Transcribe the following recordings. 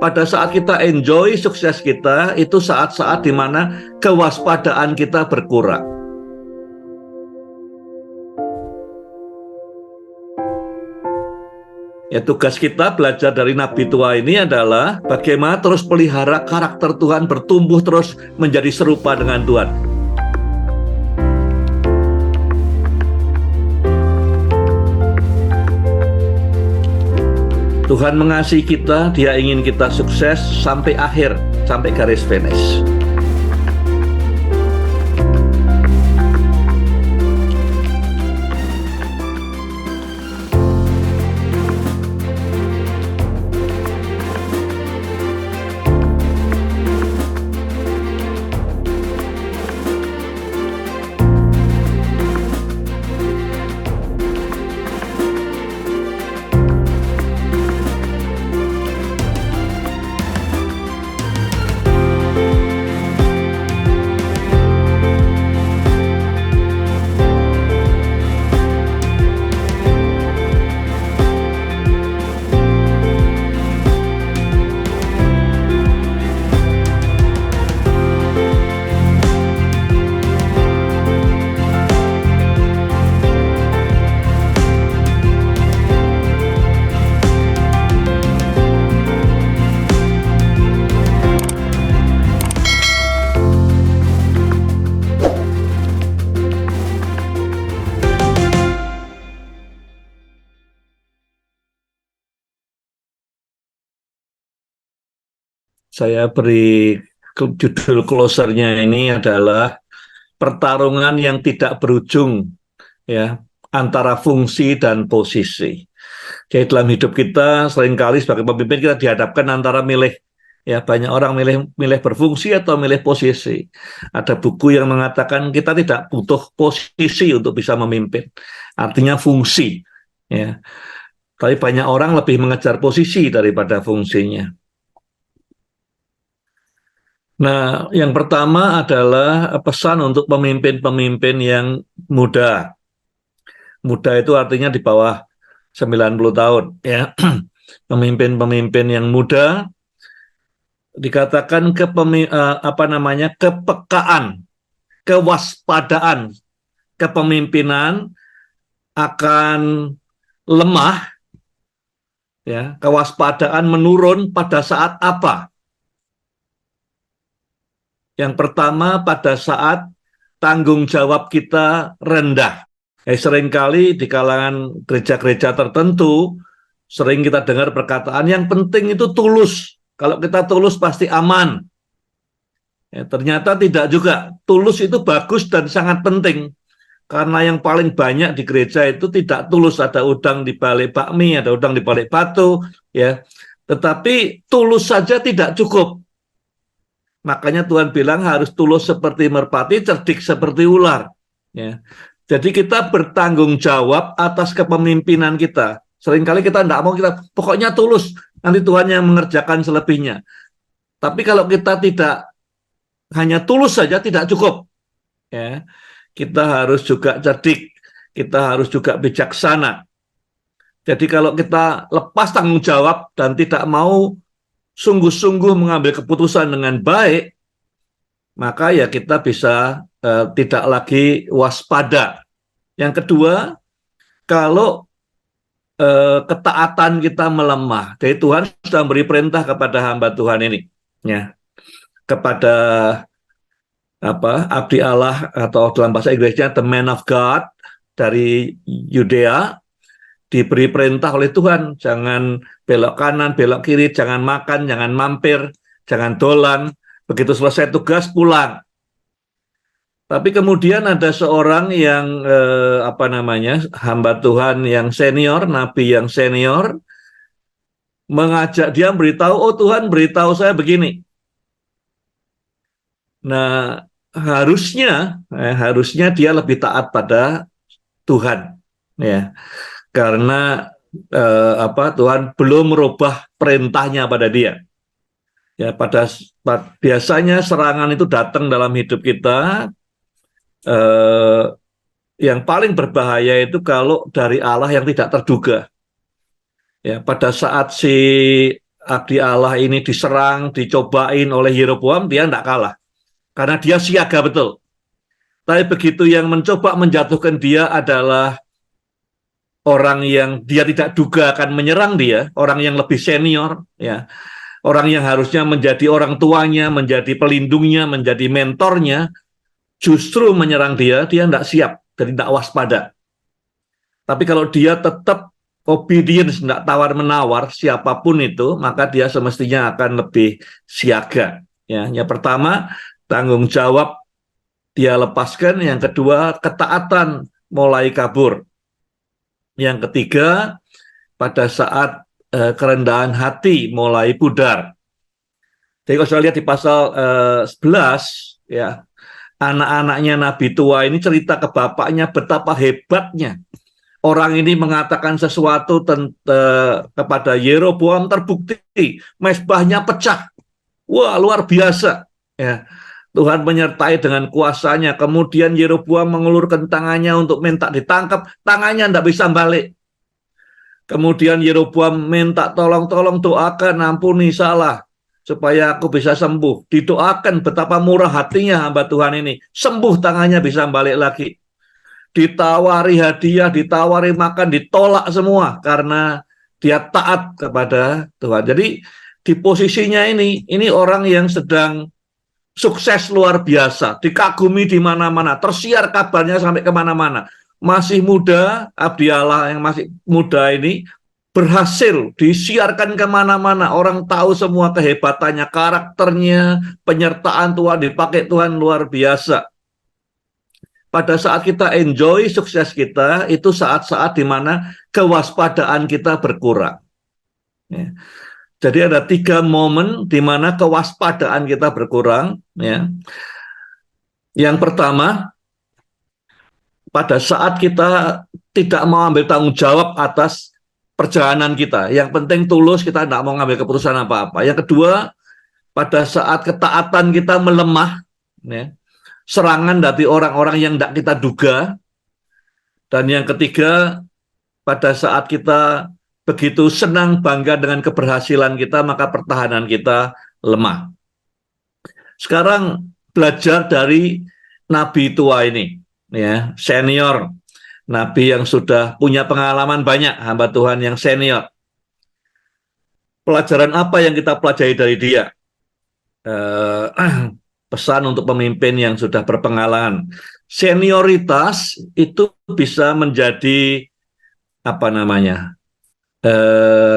pada saat kita enjoy sukses kita, itu saat-saat di mana kewaspadaan kita berkurang. Ya, tugas kita belajar dari Nabi tua ini adalah bagaimana terus pelihara karakter Tuhan, bertumbuh terus menjadi serupa dengan Tuhan. Tuhan mengasihi kita, Dia ingin kita sukses sampai akhir, sampai garis finish. Saya beri judul closernya ini adalah pertarungan yang tidak berujung, ya, antara fungsi dan posisi. Jadi dalam hidup kita seringkali sebagai pemimpin kita dihadapkan antara milih, ya, banyak orang milih berfungsi atau milih posisi. Ada buku yang mengatakan kita tidak butuh posisi untuk bisa memimpin, artinya fungsi, ya. Tapi banyak orang lebih mengejar posisi daripada fungsinya. Nah, yang pertama adalah pesan untuk pemimpin-pemimpin yang muda. Muda itu artinya di bawah 90 tahun, ya. Pemimpin-pemimpin yang muda dikatakan kepekaan, kewaspadaan kepemimpinan akan lemah, ya. Kewaspadaan menurun pada saat apa? Yang pertama, pada saat tanggung jawab kita rendah. Seringkali di kalangan gereja-gereja tertentu, sering kita dengar perkataan yang penting itu tulus. Kalau kita tulus pasti aman. Ternyata tidak juga. Tulus itu bagus dan sangat penting. Karena yang paling banyak di gereja itu tidak tulus. Ada udang di balik bakmi, ada udang di balik batu, ya. Tetapi tulus saja tidak cukup. Makanya Tuhan bilang harus tulus seperti merpati, cerdik seperti ular. Ya. Jadi kita bertanggung jawab atas kepemimpinan kita. Seringkali kita tidak mau, kita pokoknya tulus, nanti Tuhan yang mengerjakan selebihnya. Tapi kalau kita tidak hanya tulus saja tidak cukup. Ya. Kita harus juga cerdik, kita harus juga bijaksana. Jadi kalau kita lepas tanggung jawab dan tidak mau sungguh-sungguh mengambil keputusan dengan baik, maka ya kita bisa tidak lagi waspada. Yang kedua, kalau ketaatan kita melemah, jadi Tuhan sudah memberi perintah kepada hamba Tuhan ini, ya, kepada abdi Allah, atau dalam bahasa Inggrisnya the man of God dari Yudea, diberi perintah oleh Tuhan, jangan belok kanan, belok kiri, jangan makan, jangan mampir, jangan dolan, begitu selesai tugas pulang. Tapi kemudian ada seorang yang hamba Tuhan yang senior, nabi yang senior, mengajak dia, beritahu, oh Tuhan beritahu saya begini. Nah, harusnya dia lebih taat pada Tuhan, ya. Karena Tuhan belum merubah perintahnya pada dia. Ya, biasanya serangan itu datang dalam hidup kita. Yang paling berbahaya itu kalau dari Allah yang tidak terduga. Ya, pada saat si abdi Allah ini diserang, dicobain oleh Yeroboam, dia tidak kalah. Karena dia siaga betul. Tapi begitu yang mencoba menjatuhkan dia adalah orang yang dia tidak duga akan menyerang dia, orang yang lebih senior, ya, orang yang harusnya menjadi orang tuanya, menjadi pelindungnya, menjadi mentornya, justru menyerang dia, dia tidak siap, jadi tidak waspada. Tapi kalau dia tetap obedience, tidak tawar-menawar, siapapun itu, maka dia semestinya akan lebih siaga. Ya, yang pertama, tanggung jawab dia lepaskan. Yang kedua, ketaatan mulai kabur. Yang ketiga, pada saat kerendahan hati mulai pudar. Jadi kalau saya lihat di pasal 11, ya, anak-anaknya Nabi tua ini cerita ke bapaknya betapa hebatnya orang ini mengatakan sesuatu kepada Yeroboam, terbukti mezbahnya pecah. Wah, luar biasa. Ya, Tuhan menyertai dengan kuasanya. Kemudian Yeroboam mengulurkan tangannya untuk minta ditangkap, tangannya tidak bisa balik. Kemudian Yeroboam minta tolong doakan, ampuni salah supaya aku bisa sembuh. Didoakan, betapa murah hatinya hamba Tuhan ini. Sembuh, tangannya bisa balik lagi. Ditawari hadiah, ditawari makan, ditolak semua karena dia taat kepada Tuhan. Jadi di posisinya ini orang yang sedang sukses luar biasa, dikagumi di mana-mana, tersiar kabarnya sampai kemana-mana. Masih muda, abdi Allah yang masih muda ini berhasil disiarkan kemana-mana. Orang tahu semua kehebatannya, karakternya, penyertaan Tuhan, dipakai Tuhan luar biasa. Pada saat kita enjoy sukses kita, itu saat-saat di mana kewaspadaan kita berkurang. Ya. Jadi ada 3 momen di mana kewaspadaan kita berkurang. Ya. Yang pertama, pada saat kita tidak mau ambil tanggung jawab atas perjalanan kita. Yang penting tulus, kita tidak mau ngambil keputusan apa-apa. Yang kedua, pada saat ketaatan kita melemah, ya, serangan dari orang-orang yang tidak kita duga. Dan yang ketiga, pada saat kita begitu senang bangga dengan keberhasilan kita, maka pertahanan kita lemah. Sekarang belajar dari nabi tua ini, ya, senior, nabi yang sudah punya pengalaman banyak, hamba Tuhan yang senior. Pelajaran apa yang kita pelajari dari dia? Pesan untuk pemimpin yang sudah berpengalaman. Senioritas itu bisa menjadi apa namanya?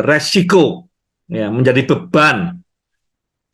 Resiko, ya, menjadi beban.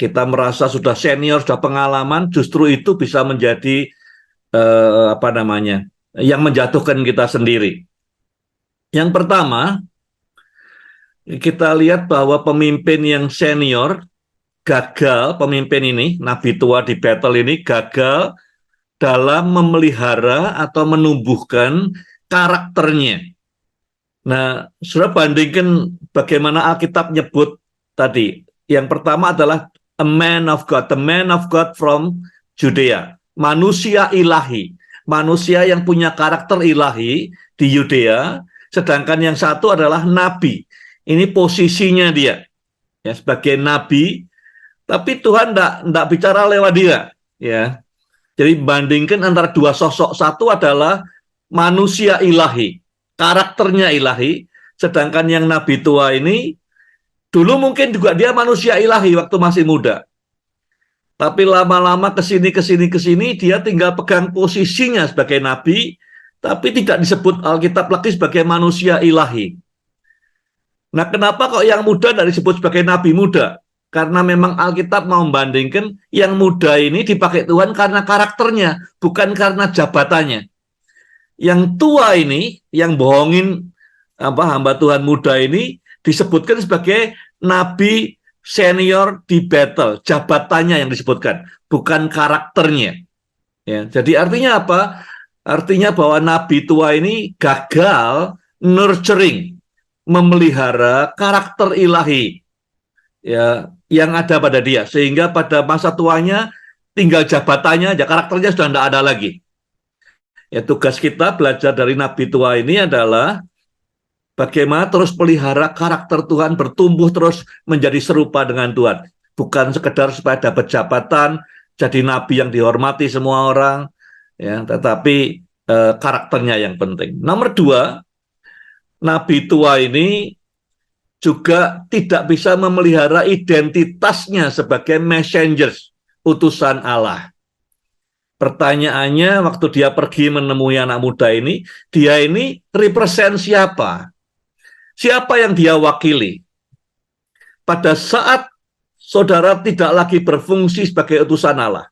Kita merasa sudah senior, sudah pengalaman, justru itu bisa menjadi apa namanya? Yang menjatuhkan kita sendiri. Yang pertama, kita lihat bahwa pemimpin yang senior gagal, pemimpin ini, nabi tua di Betel ini gagal dalam memelihara atau menumbuhkan karakternya. Nah, sudah bandingkan bagaimana Alkitab nyebut tadi. Yang pertama adalah a man of God, the man of God from Judea, manusia ilahi, manusia yang punya karakter ilahi di Yudea. Sedangkan yang satu adalah nabi. Ini posisinya dia, ya, sebagai nabi. Tapi Tuhan tidak bicara lewat dia, ya. Jadi bandingkan antara dua sosok, satu adalah manusia ilahi, karakternya ilahi, sedangkan yang nabi tua ini dulu mungkin juga dia manusia ilahi waktu masih muda. Tapi lama-lama kesini dia tinggal pegang posisinya sebagai nabi, tapi tidak disebut Alkitab lagi sebagai manusia ilahi. Nah, kenapa kok yang muda tidak disebut sebagai nabi muda? Karena memang Alkitab mau membandingkan yang muda ini dipakai Tuhan karena karakternya, bukan karena jabatannya. Yang tua ini, yang bohongin hamba Tuhan muda ini, disebutkan sebagai nabi senior di Betel, jabatannya yang disebutkan, bukan karakternya. Ya, jadi artinya apa? Artinya bahwa nabi tua ini gagal nurturing, memelihara karakter ilahi, ya, yang ada pada dia, sehingga pada masa tuanya tinggal jabatannya, ya, karakternya sudah tidak ada lagi. Ya, tugas kita belajar dari nabi tua ini adalah Bagaimana terus pelihara karakter Tuhan bertumbuh terus menjadi serupa dengan Tuhan. Bukan sekedar supaya dapat jabatan, jadi nabi yang dihormati semua orang, ya, tetapi karakternya yang penting. Nomor dua, nabi tua ini juga tidak bisa memelihara identitasnya sebagai messengers, utusan Allah. Pertanyaannya, waktu dia pergi menemui anak muda ini, dia ini represent siapa? Siapa yang dia wakili? Pada saat saudara tidak lagi berfungsi sebagai utusan Allah,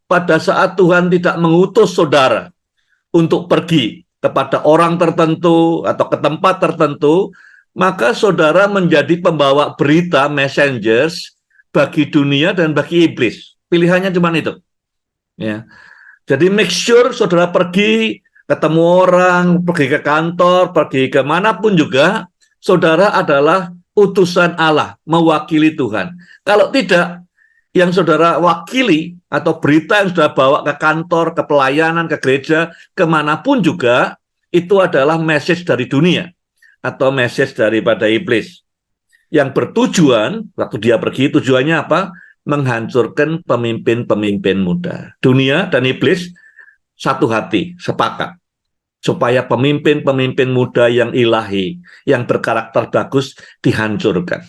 pada saat Tuhan tidak mengutus saudara untuk pergi kepada orang tertentu atau ke tempat tertentu, maka saudara menjadi pembawa berita, messengers, bagi dunia dan bagi iblis. Pilihannya cuma itu. Ya. Jadi make sure saudara pergi, ketemu orang, pergi ke kantor, pergi kemanapun juga, saudara adalah utusan Allah, mewakili Tuhan. Kalau tidak, yang saudara wakili atau berita yang saudara bawa ke kantor, ke pelayanan, ke gereja, kemanapun juga, itu adalah message dari dunia atau message daripada iblis. Yang bertujuan, waktu dia pergi, tujuannya apa? Menghancurkan pemimpin-pemimpin muda. Dunia dan iblis satu hati, sepakat. Supaya pemimpin-pemimpin muda yang ilahi, yang berkarakter bagus, dihancurkan.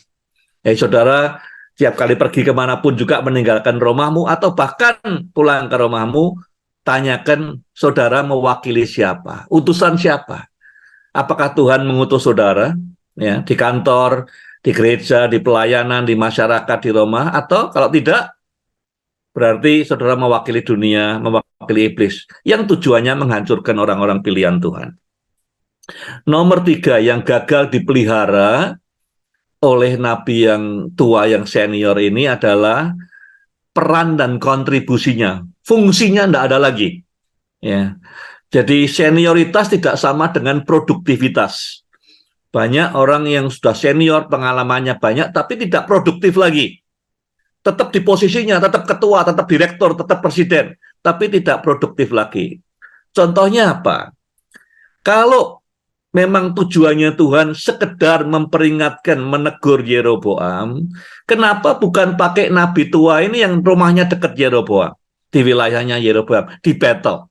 Saudara, tiap kali pergi kemanapun juga meninggalkan rumahmu, atau bahkan pulang ke rumahmu, tanyakan saudara mewakili siapa, utusan siapa. Apakah Tuhan mengutus saudara ya, di kantor, di gereja, di pelayanan, di masyarakat, di rumah, atau kalau tidak, berarti saudara mewakili dunia, mewakili iblis, yang tujuannya menghancurkan orang-orang pilihan Tuhan. Nomor tiga, yang gagal dipelihara oleh nabi yang tua, yang senior ini adalah peran dan kontribusinya. Fungsinya tidak ada lagi. Ya. Jadi senioritas tidak sama dengan produktivitas. Banyak orang yang sudah senior, pengalamannya banyak, tapi tidak produktif lagi. Tetap di posisinya, tetap ketua, tetap direktur, tetap presiden, tapi tidak produktif lagi. Contohnya apa? Kalau memang tujuannya Tuhan sekedar memperingatkan, menegur Yeroboam, kenapa bukan pakai nabi tua ini yang rumahnya dekat Yeroboam, di wilayahnya Yeroboam, di Betel?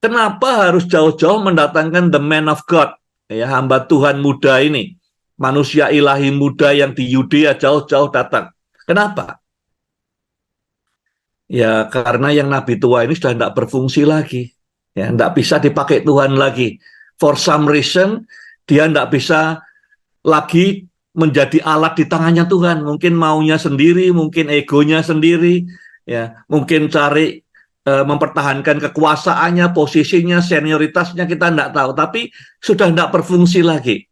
Kenapa harus jauh-jauh mendatangkan the man of God, ya, hamba Tuhan muda ini, manusia ilahi muda yang di Yudea jauh-jauh datang? Kenapa? Ya karena yang nabi tua ini sudah tidak berfungsi lagi, ya, tidak bisa dipakai Tuhan lagi. For some reason dia tidak bisa lagi menjadi alat di tangannya Tuhan. Mungkin maunya sendiri, mungkin egonya sendiri, ya, mungkin cari mempertahankan kekuasaannya, posisinya, senioritasnya, kita tidak tahu. Tapi sudah tidak berfungsi lagi.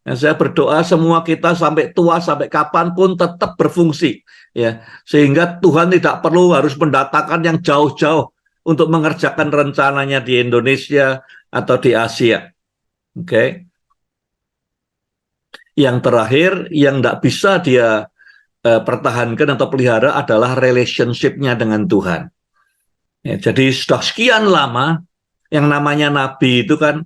Nah, saya berdoa semua kita sampai tua, sampai kapanpun tetap berfungsi, ya, sehingga Tuhan tidak perlu harus mendatangkan yang jauh-jauh untuk mengerjakan rencananya di Indonesia atau di Asia. Oke. Yang terakhir, yang tidak bisa dia pertahankan atau pelihara adalah relationship-nya dengan Tuhan. Ya, jadi sudah sekian lama yang namanya nabi itu kan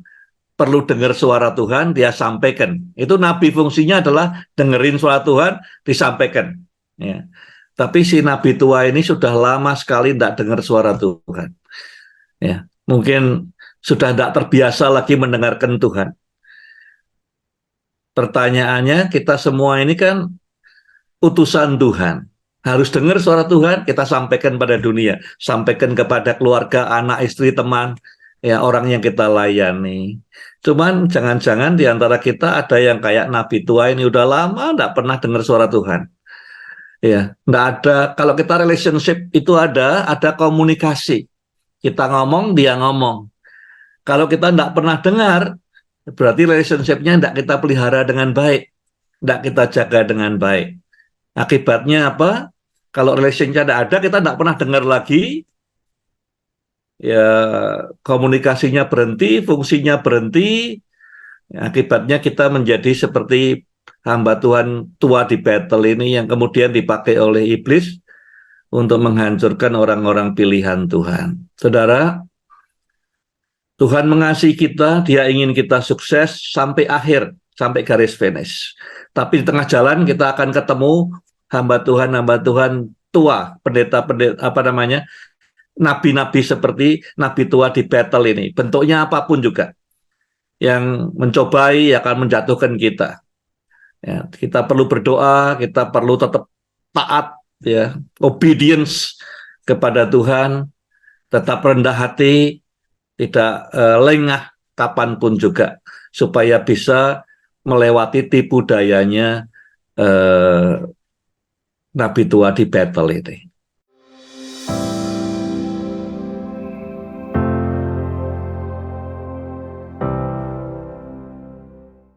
perlu dengar suara Tuhan, dia sampaikan. Itu nabi fungsinya adalah dengerin suara Tuhan, disampaikan. Ya. Tapi si nabi tua ini sudah lama sekali tidak dengar suara Tuhan. Ya. Mungkin sudah tidak terbiasa lagi mendengarkan Tuhan. Pertanyaannya, kita semua ini kan utusan Tuhan. Harus dengar suara Tuhan, kita sampaikan pada dunia. Sampaikan kepada keluarga, anak, istri, teman, ya, orang yang kita layani. Cuman jangan-jangan di antara kita ada yang kayak nabi tua ini udah lama tidak pernah dengar suara Tuhan. Ya, enggak ada. Kalau kita relationship itu ada komunikasi. Kita ngomong, dia ngomong. Kalau kita enggak pernah dengar, berarti relationship-nya enggak kita pelihara dengan baik, enggak kita jaga dengan baik. Akibatnya apa? Kalau relationship enggak ada, kita enggak pernah dengar lagi. Ya, komunikasinya berhenti, fungsinya berhenti. Akibatnya kita menjadi seperti hamba Tuhan tua di Betel ini yang kemudian dipakai oleh iblis untuk menghancurkan orang-orang pilihan Tuhan. Saudara, Tuhan mengasihi kita, Dia ingin kita sukses sampai akhir, sampai garis finish. Tapi di tengah jalan kita akan ketemu hamba Tuhan tua, pendeta-pendeta apa namanya, nabi-nabi seperti nabi tua di battle ini. Bentuknya apapun juga yang mencobai akan menjatuhkan kita. Ya, kita perlu berdoa, kita perlu tetap taat, ya, obedience kepada Tuhan, tetap rendah hati, tidak lengah kapanpun juga, supaya bisa melewati tipu dayanya Nabi tua di battle ini.